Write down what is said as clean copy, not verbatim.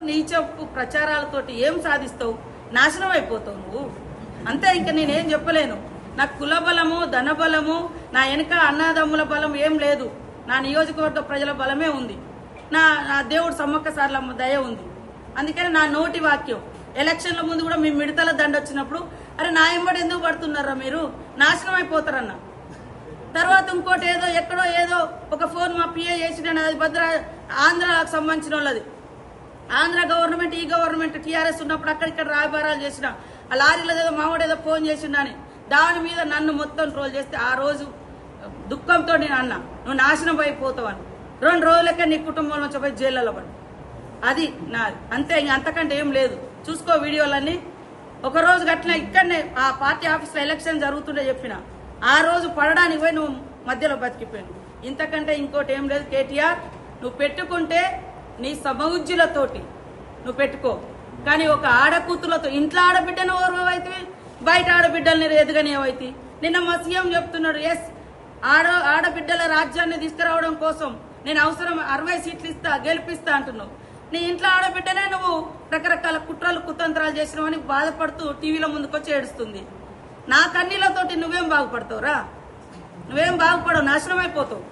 నీచపు ప్రచారాలతోటి ఏం సాధిస్తావు? నాశనం అయిపోతావు నువ్వు అంతే. ఇంకా నేనేం చెప్పలేను. నాకు కుల బలము, ధన బలము, నా వెనక అన్నదమ్ముల బలం ఏం లేదు. నా నియోజకవర్గ ప్రజల బలమే ఉంది. నా దేవుడు సమ్మక్క సార్లమ్మ దయ ఉంది. అందుకని నా నోటి వాక్యం ఎలక్షన్ల ముందు కూడా మీ మిడతల దండ వచ్చినప్పుడు, అరే నా ఎంబడి ఎందుకు పడుతున్నారా మీరు, నాశనం అయిపోతారన్న. తర్వాత ఇంకోటి ఏదో ఎక్కడో ఏదో ఒక ఫోన్ మా పిఏ చేసిన, అది భద్ర ఆంధ్రాకు సంబంధించిన వాళ్ళది. ఆంధ్ర గవర్నమెంట్, ఈ గవర్నమెంట్ టీఆర్ఎస్ ఉన్నప్పుడు అక్కడిక్కడ రాయబారాలు చేసిన ఆ లారీలో ఏదో మావాడు ఏదో ఫోన్ చేసిండని దాని మీద నన్ను మొత్తం ట్రోల్ చేస్తే ఆ రోజు దుఃఖంతో నేను అన్నా, నువ్వు నాశనం అయిపోతావని. 2 రోజులకే నీ కుటుంబం నుంచి పోయి జైల్లో పడు. అది నాది అంతే, ఇంక అంతకంటే ఏం లేదు. చూసుకో వీడియోలన్నీ. ఒక రోజు గట్టిన ఇక్కడనే ఆ పార్టీ ఆఫీస్లో ఎలక్షన్ జరుగుతుండే చెప్పిన, ఆ రోజు పడడానికి పోయి నువ్వు మధ్యలో బతికిపోయాను. ఇంతకంటే ఇంకోటి ఏం లేదు. కేటీఆర్, నువ్వు పెట్టుకుంటే నీ సమౌజ్జులతోటి నువ్వు పెట్టుకో, కానీ ఒక ఆడకూతులతో ఇంట్లో ఆడబిడ్డను ఓర్వైతే బయట ఆడబిడ్డల్ని ఎదగనివైతే. నిన్న మా సీఎం చెప్తున్నాడు, ఎస్ ఆడబిడ్డల రాజ్యాన్ని తీసుకురావడం కోసం నేను అవసరం 60 సీట్లు ఇస్తా, గెలిపిస్తా అంటున్నావు. నీ ఇంట్లో ఆడబిడ్డనే నువ్వు రకరకాల కుట్రలు కుతంత్రాలు చేసినావని బాధపడుతూ టీవీలో ముందుకొచ్చి ఏడుస్తుంది. నా కన్నీళ్లతోటి నువ్వేం బాగుపడతావురా? నువ్వేం బాగుపడవు, నాశనం అయిపోతావు.